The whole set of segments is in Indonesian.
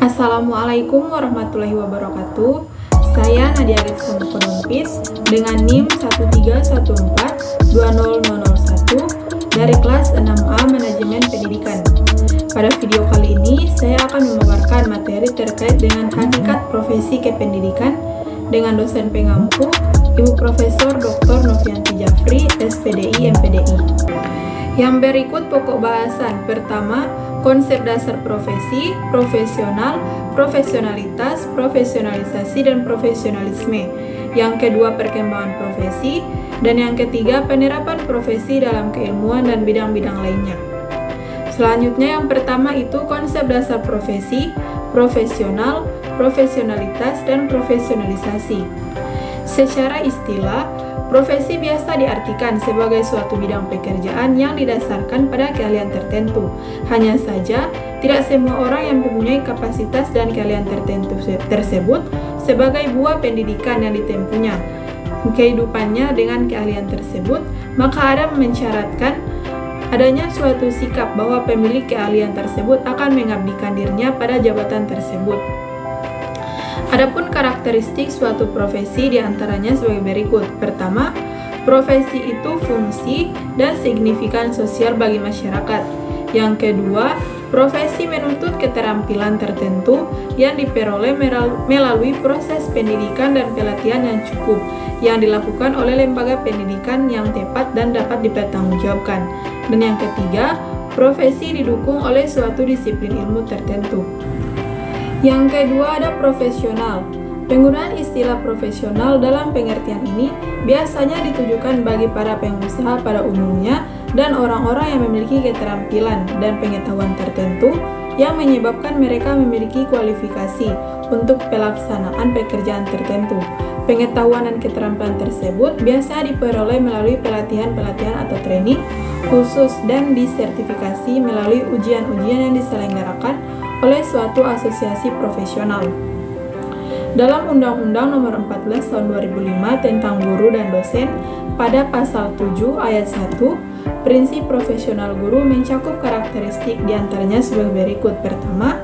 Assalamualaikum warahmatullahi wabarakatuh. Saya Nadia Getson Penumpis dengan NIM 131420001 dari kelas 6A Manajemen Pendidikan. Pada video kali ini, saya akan memaparkan materi terkait dengan hakikat profesi kependidikan dengan dosen pengampu, Ibu Profesor Dr. Novianti Jafri, SPDI MPDI. Yang berikut pokok bahasan. Pertama, konsep dasar profesi, profesional, profesionalitas, profesionalisasi, dan profesionalisme. Yang kedua, perkembangan profesi. Dan yang ketiga, penerapan profesi dalam keilmuan dan bidang-bidang lainnya. Selanjutnya, yang pertama itu konsep dasar profesi, profesional, profesionalitas, dan profesionalisasi. Secara istilah, profesi biasa diartikan sebagai suatu bidang pekerjaan yang didasarkan pada keahlian tertentu. Hanya saja, tidak semua orang yang mempunyai kapasitas dan keahlian tertentu tersebut sebagai buah pendidikan yang ditempuhnya. Kehidupannya dengan keahlian tersebut, maka ada mensyaratkan adanya suatu sikap bahwa pemilik keahlian tersebut akan mengabdikan dirinya pada jabatan tersebut. Adapun karakteristik suatu profesi diantaranya sebagai berikut. Pertama, profesi itu fungsi dan signifikan sosial bagi masyarakat. Yang kedua, profesi menuntut keterampilan tertentu yang diperoleh melalui proses pendidikan dan pelatihan yang cukup, yang dilakukan oleh lembaga pendidikan yang tepat dan dapat dipertanggungjawabkan. Dan yang ketiga, profesi didukung oleh suatu disiplin ilmu tertentu. Yang kedua ada profesional. Penggunaan istilah profesional dalam pengertian ini biasanya ditujukan bagi para pengusaha pada umumnya dan orang-orang yang memiliki keterampilan dan pengetahuan tertentu yang menyebabkan mereka memiliki kualifikasi untuk pelaksanaan pekerjaan tertentu. Pengetahuan dan keterampilan tersebut biasanya diperoleh melalui pelatihan-pelatihan atau training khusus dan disertifikasi melalui ujian-ujian yang diselenggarakan oleh suatu asosiasi profesional. Dalam Undang-Undang Nomor 14 Tahun 2005 tentang guru dan dosen, pada pasal 7 ayat 1, prinsip profesional guru mencakup karakteristik diantaranya sebagai berikut. Pertama,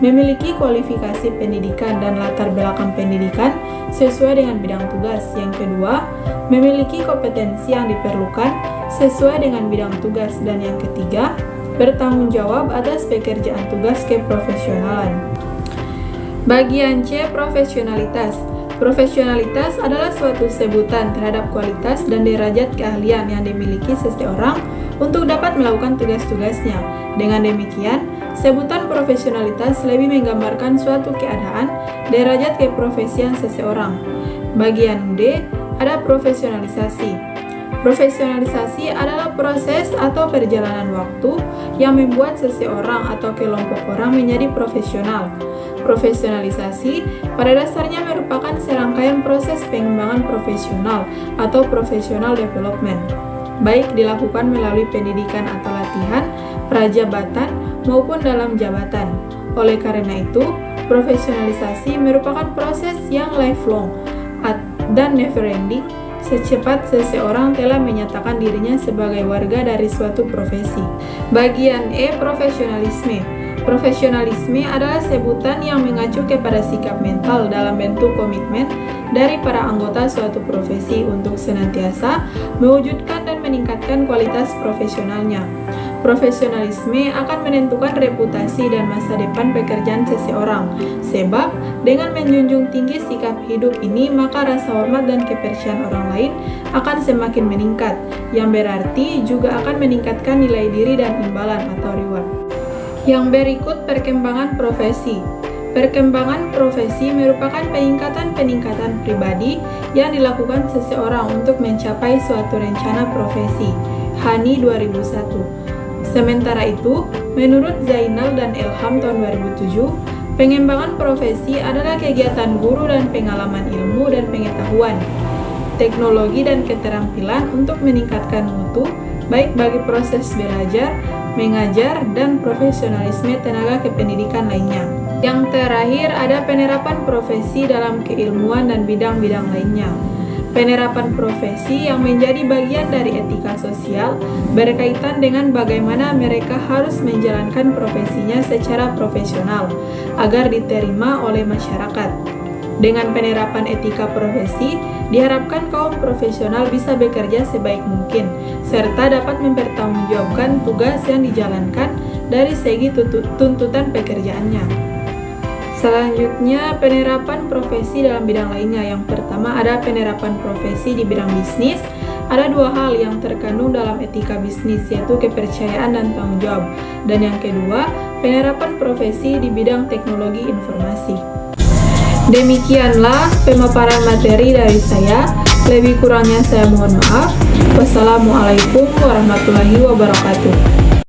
memiliki kualifikasi pendidikan dan latar belakang pendidikan sesuai dengan bidang tugas. Yang kedua, memiliki kompetensi yang diperlukan sesuai dengan bidang tugas. Dan yang ketiga, bertanggung jawab atas pekerjaan tugas keprofesionalan. Bagian C, profesionalitas. Profesionalitas adalah suatu sebutan terhadap kualitas dan derajat keahlian yang dimiliki seseorang untuk dapat melakukan tugas-tugasnya. Dengan demikian, sebutan profesionalitas lebih menggambarkan suatu keadaan, derajat keprofesian seseorang. Bagian D, ada profesionalisasi. Profesionalisasi adalah proses atau perjalanan waktu yang membuat seseorang atau kelompok orang menjadi profesional. Profesionalisasi pada dasarnya merupakan serangkaian proses pengembangan profesional atau professional development, baik dilakukan melalui pendidikan atau latihan, prajabatan, maupun dalam jabatan. Oleh karena itu, profesionalisasi merupakan proses yang lifelong dan never-ending secepat seseorang telah menyatakan dirinya sebagai warga dari suatu profesi. Bagian E, profesionalisme. Profesionalisme adalah sebutan yang mengacu kepada sikap mental dalam bentuk komitmen dari para anggota suatu profesi untuk senantiasa mewujudkan dan meningkatkan kualitas profesionalnya. Profesionalisme akan menentukan reputasi dan masa depan pekerjaan seseorang, sebab dengan menjunjung tinggi sikap hidup ini, maka rasa hormat dan kepercayaan orang lain akan semakin meningkat, yang berarti juga akan meningkatkan nilai diri dan imbalan atau reward. Yang berikut perkembangan profesi. Perkembangan profesi merupakan peningkatan pribadi yang dilakukan seseorang untuk mencapai suatu rencana profesi. Hani 2001. Sementara itu, menurut Zainal dan Elham tahun 2007, pengembangan profesi adalah kegiatan guru dan pengalaman ilmu dan pengetahuan, teknologi dan keterampilan untuk meningkatkan mutu, baik bagi proses belajar, mengajar, dan profesionalisme tenaga kependidikan lainnya. Yang terakhir ada penerapan profesi dalam keilmuan dan bidang-bidang lainnya. Penerapan profesi yang menjadi bagian dari etika sosial berkaitan dengan bagaimana mereka harus menjalankan profesinya secara profesional agar diterima oleh masyarakat. Dengan penerapan etika profesi, diharapkan kaum profesional bisa bekerja sebaik mungkin, serta dapat mempertanggungjawabkan tugas yang dijalankan dari segi tuntutan pekerjaannya. Selanjutnya, penerapan profesi dalam bidang lainnya. Yang pertama ada penerapan profesi di bidang bisnis. Ada dua hal yang terkandung dalam etika bisnis, yaitu kepercayaan dan tanggung jawab. Dan yang kedua, penerapan profesi di bidang teknologi informasi. Demikianlah pemaparan materi dari saya. Lebih kurangnya saya mohon maaf. Wassalamualaikum warahmatullahi wabarakatuh.